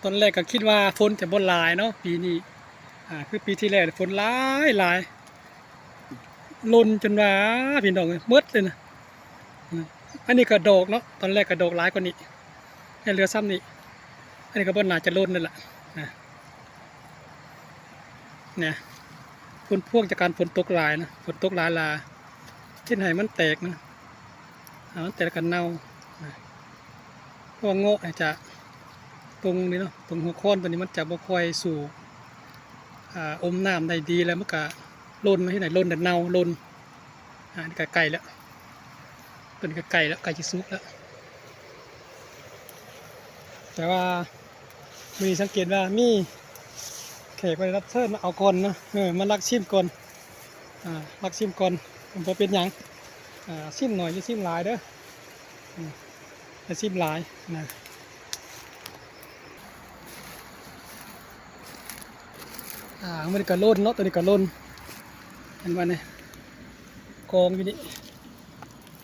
ตอนแรกก็คิดว่าฝนจะบ่หลายเนาะปีนี้คือปีที่แล้วฝนหลายล้นจนว่าพี่น้องเมืดเลยนะอันนี้ก็ดอกเนาะตอนแรกก็ดอกหลายกว่านี้ให้เหลือซ้ำนี้อันนี้ก็บ่น่าจะล้นนั่นแหละเนี่ยฝนพวกจากการฝนตกหลายนะฝนตกหลายลาที่ไหนมันแตกนะมันแตกกันเน่าเพราะว่าโง่จะตรงนี้เนาะตรงหัวค้อนตัวนี้มันจะบ่ค่อยสู่อมน้ำได้ดีแล้วมันก็ล้นมาที่ไหนล้นแต่เน่าล้นนี่ก็ไก่แล้วตัวนี้ก็ไก่แล้วไก่จะสุกแล้วแต่ว่ามีสังเกตว่ามีแขกไปรับเชิญมาเอาก่อนนะมาลักชิมก่อนลักชิมก่อนผมเป็นอย่างชิมหน่อยจะชิมหลายเด้อจะชิมหลายนะมันก็ล้นเนาะตัวนี้ก็ล้นเห็นไหมเนี่ยกองอยู่นี่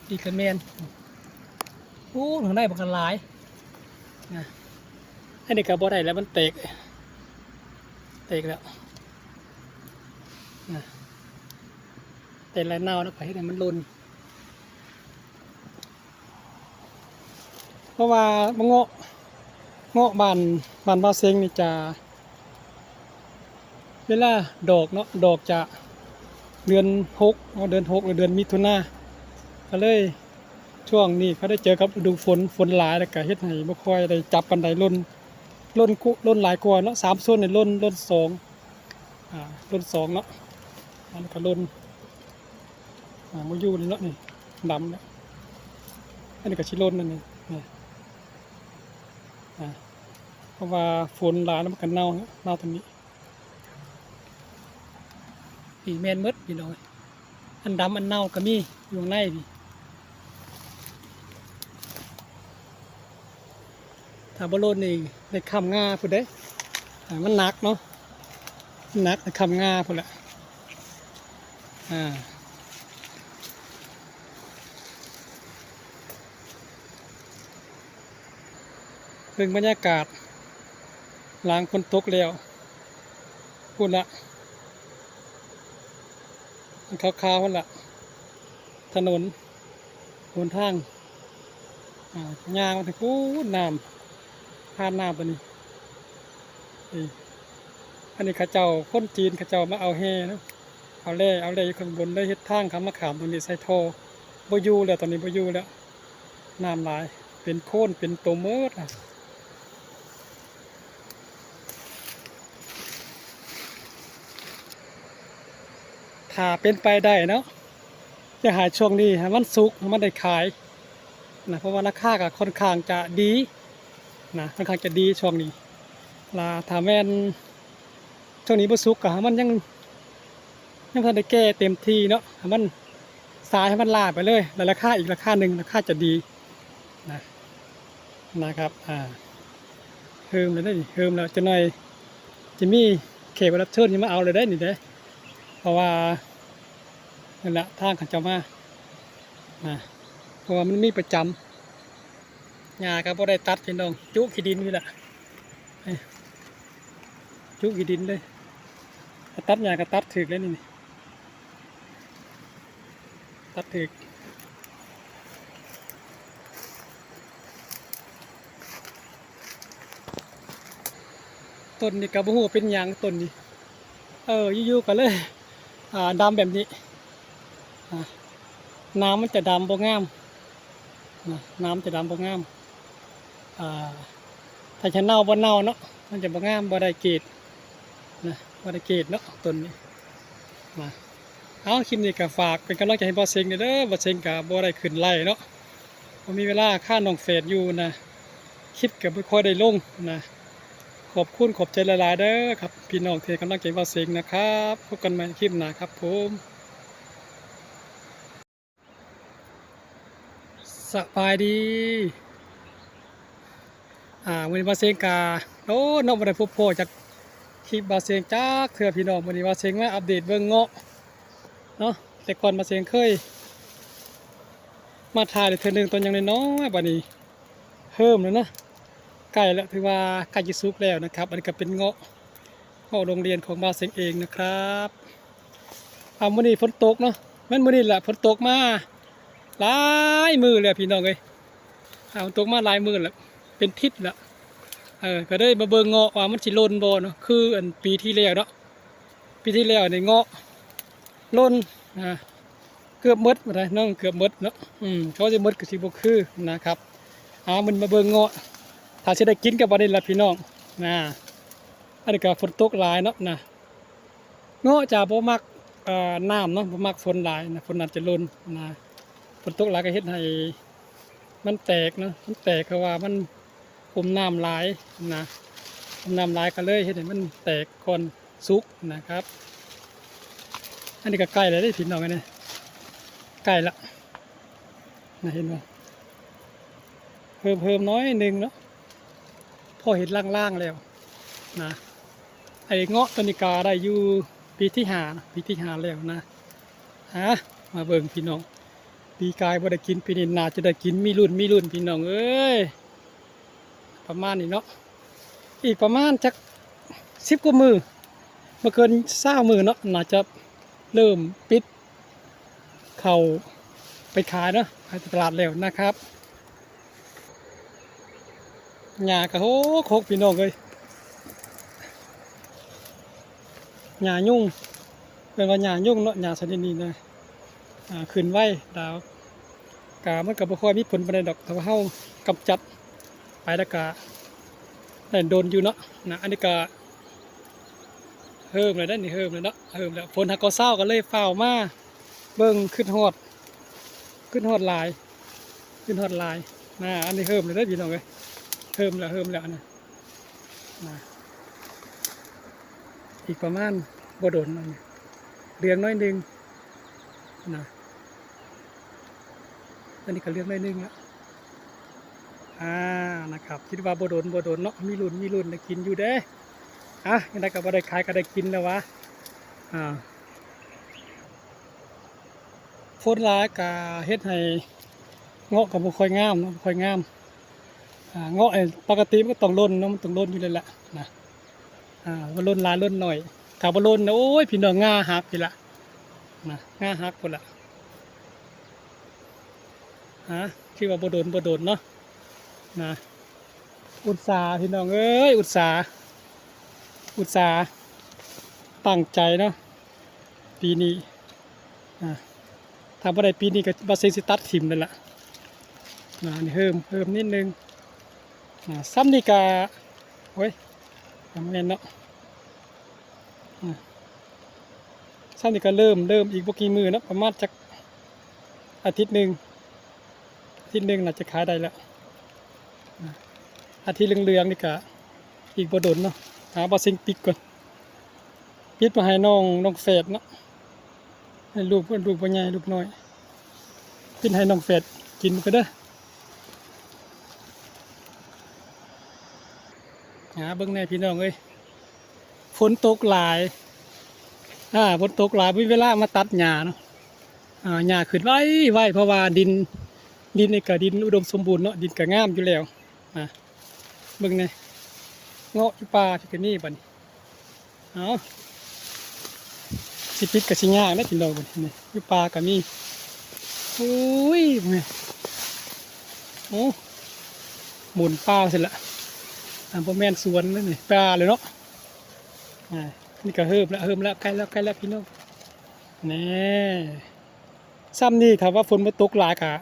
ดีกันแมนโอ้ถึงได้บักหลายนะให้เด็กกับบ่ได้แล้วมันเตกแล้วนะเตกแล้วเน่าแล้วไปให้ไหนมันล้นเพราะว่าเงาะบานบาเซงนี่จะเวลาดอกเนาะดอกจะเดือน6หรือเดือนมิถุนาก็เลยช่วงนี้เขาได้เจอกับฤดูฝนหลายแล้วก็เฮ็ดให้บ่ค่อยได้จับกันได้ล้นหลายกว่าเนาะ3ส่วนนี่ล้น2ล้น2เนาะอันนี้ก็ล้นบ่อยู่นี่เนาะนี่ดำแล้วอันนี้ก็สิล้นนั่นนี่เพราะว่าฝนหลายแล้วมันก็เน่าตรงนี้พี่แมนมดพี่น้อยอันดำอันเน่าก็มีอยู่ในพี่ถ้าบอลลูนนี่ในคำงาพูดได้มันหนักเนาะหนักในคำงาพูดแหละเรื่องบรรยากาศหลังฝนตกแล้วพูดละมันขาวๆพูดละถนนหนทางยางมาถึงพูดน้ำผ่านน้ำตัวนี้อันนี้ข้าเจ้าคนจีนข้าเจ้ามาเอาแห่นะเอาเล่อยู่ข้างบนได้เฮ็ดทางเขามาขามตรงนี้ใส่ท่อบ่อยู่แล้วตอนนี้บ่อยู่แล้วน้ำหลายเป็นโค่นเป็นตัวเมิดถ้าเป็นไปได้เนาะจะหาช่วงนี้ให้มันสุกให้มันได้ขายนะเพราะว่าราคาก็ค่อนข้างจะดีนะค่อนข้างจะดีช่วงนี้ถ้าแม่นช่วงนี้บ่สุกก็ให้มันยังพอได้แก้เต็มที่เนาะให้มันสายให้มันลาไปเลยแล้วราคาอีกราคาหนึ่งราคาจะดีนะครับเฮิมเลยได้เฮิมแล้วจะหน่อยจะมีเขตรับเชิญที่มาเอาเลยได้หนิเด้เพราะว่านั่นแหละทางขันจะมาเพราะว่ามันมีประจำหญ้าก็บ่ได้ตัดพี่น้องจุขี้ดินนี่แหละจุขี้ดินเลยตัดหญ้าก็ตัดถึกแล้วนี่ตัดถึกต้นนี่กระบูเป็นยางต้นนี่อยู่ๆกันเลยดำแบบนี้น้ำมันจะดำบ่งามน้ำจะดำบ่งามถ้าจะเน่าบ่เน่าเนาะมันจะบ่งามบ่ได้เกรดบ่ได้เกรดเนาะต้นนี้เอาคลิปนี้ก็ฝากเป็นกำลังใจให้บอสเซงเด้อบอสเซงกับบ่ได้ขึ้นไล่เนาะผมมีเวลาค่าน้องเฟสอยู่นะคลิปกับไม่ค่อยได้ลงนะขอบใจหลายๆเด้อครับพี่น้องที่กำลังใจบอสเซงนะครับพบกันใหม่คลิปหน้าครับผมสบายดีวันนี้บอสเซงกาน้องบ่ได้พบพ่อจากคลิปบอสเซงจักเถื่อพี่น้องวันนี้บอสเซงมาอัปเดตเบิ่งเงาะเนาะแต่ก่อนบอสเซงเคยมาถ่ายเถื่อหนึ่งตอนยังน้อยๆบัดนี้เพิ่มแล้วนะ ใกล้แล้วถือว่าใกล้จะสุกแล้วนะครับอันนี้ก็เป็นเงาะโรงเรียนของบ้านเซงเองนะครับมื้อนี้ฝนตกเนาะแม่นมื้อนี้แหละฝนตกมาหลายมื้อเลยพี่น้องเอ้ยฝนตกมาหลายมื้อแล้วเป็นทิศแล้วก็ได้มาเบิ่งเงาะว่ามันสิหล่นบ่เนาะคืออันปีที่แล้วเนาะปีที่แล้วนี่เงาะหล่นเกือบหมดบ่ได้น้องเกือบหมดเนาะเขาสิหมดก็สิบ่คือนะครับมันมาเบิ่งเงาะถ้าสิได้กินกับบ่ได้ล่ะพี่น้องอันนี้ก็ฝนตกหลายเนาะนะเงาะจะบ่มักน้ำเนาะบ่มักฝนหลายนะฝนอาจจะหล่นนะฝนตกหลายก็เฮ็ดให้มันแตกเนาะมันแตกเพราะว่ามันอมน้ำหลายนะอมน้ำหลายก็เลยเฮ็ดให้มันแตกก่อนสุกนะครับอันนี้ก็ใกล้แล้วเด้พี่น้องอันนี้ใกล้ละนะเห็นบ่เพิ่มน้อยนึงเนาะพอเห็นล่างๆแล้วนะไอ้เงาะต้นนี้กาได้อยู่ปีที่5แล้วนะมาเบิ่งพี่น้องปีกายบ่ได้กินปีนี้น่าจะได้กินมีรุ่นพี่น้องเอ้ยประมาณนี้เนาะอีกประมาณจัก10กว่ามือบ่เกิน20มือเนาะน่าจะเริ่มปิดเข้าไปขายเนาะขายตลาดแล้วนะครับหญ้าก็โคกพี่น้องเอ้ยหญ้ายุ่งเป็นว่าหญ้ายุ่งเนาะหญ้าชนิดนี้นะขึ้นไว้ดาวกามันก็บ่ค่อยมีผลปานใดดอกแต่ว่าเฮากำจัดไปแล้วก็ได้โดนอยู่เนาะอันนี้ก็เฮิมเลยได้นี่เฮิมเลยเนาะเฮิมแล้วฝนฮักก็เศร้าก็เลยฝ้าวมาเบิ่งขึ้นฮอดหลายอันนี้เฮิมเลยได้พี่น้องเอ้ยเฮิมแล้วนะอีกประมาณบ่โดนนั่นเดือนน้อยนึงนะอันนี้ก็เรื่องน้อยนึงแล้วนะครับคิดว่าบ่โดนเนาะมีรุ่นได้กินอยู่เด้ยังได้ก็บ่ได้ขายก็ได้กินแล้ววะฝนหลายก็เฮ็ดให้เงาะก็บ่ค่อยงามเนาะบ่ค่อยงามเงาะปกติมันก็ต้องล้นเนาะมันต้องล้นอยู่เลยแหละนะบ่ล้นหลายล้นหน่อยถ้าบ่ล้นนะโอ้ยพี่น้องง่าหักพี่ละนะง่าหักพุ่นละคิดว่าบ่โดนเนาะนะอุตสาห์พี่น้องเอ้ยอุตสาห์ตั้งใจเนาะปีนี้ถ้าบ่ได้ปีนี้ก็บ่เซ็งสิตัดถิ่มนั่นแหละนี่เพิ่มนิดนึงซ้ำนี่ก็โอ้ยทำไงเนาะซ้ำนี่ก็เริ่มอีกบ่กี่มื้อเนาะประมาณจักอาทิตย์หนึ่งน่าจะขายได้แล้วอาทิตย์เหลืองนี่ก็อีกบ่โดนเนาะบ่เซ็งปิดก่อนปิดมาให้น้องเฟดเนาะให้ลูกบ่ใหญ่ลูกน้อยปิดให้น้องเฟดกินก็เด้อเบิ่งแน่พี่น้องเอ้ยฝนตกหลายฝนตกหลายมีเวลามาตัดหญ้าเนาะหญ้าขึ้นไว้เพราะว่าดินนี่ก็ดินอุดมสมบูรณ์เนาะดินก็งามอยู่แล้วเบิ่งแน่เงาะอยู่ป่าที่ก็มีบัดนี้สิปิดก็สิยากนะพี่น้องบัดนี้อยู่ป่าก็มีโอ้ยหมุนป่าเสร็จละบ่แม่นสวนนั่นนี่ป่าเลยเนาะนี่ก็เฮิมแล้วใกล้แล้วพี่น้องนี่ซ้ำนี่ถ้าว่าฝนมาตกหลายกะ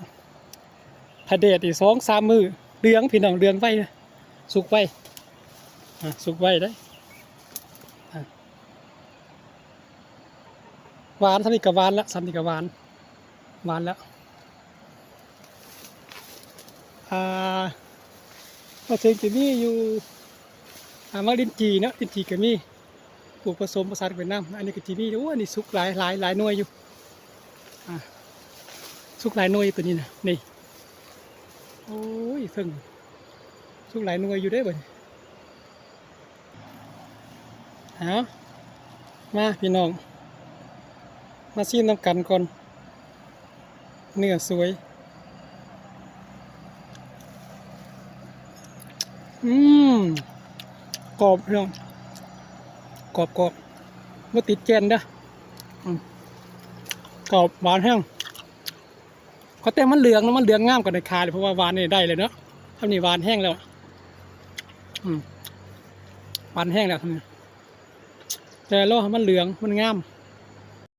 ถ้าแดดอีก2-3 มื้อเหลืองพี่น้องเหลืองไว้นะสุกไว้ได้หวานซ้ำนี่ก็หวานแล้วแล้วก็เชิงจะมีอยู่มะลินจีเนาะลินจีก็มีปลูกผสมผสานกันน้ำอันนี้ก็จีมีโอ้อันนี้สุกหลายหน่วยอยู่สุกหลายหน่วยตัวนี้นะนี่โอ้ยเพิ่งสุกหลายหน่วยอยู่ได้บ่มาพี่น้องมาซีมน้ำกันก่อนเนื้อสวย อืมกรอบพี่น้องกรอบกรอบบ่ติดแกนเด้ออืมกรอบหวานแห้งเขาแต่มันเหลืองนะมันเหลืองงามกว่าในคาเลยเพราะว่าหวานนี่ได้เลยเนาะทำนี่หวานแห้งแล้วอืมหวานแห้งแล้วทำนี่แต่รอให้มันเหลืองมันงาม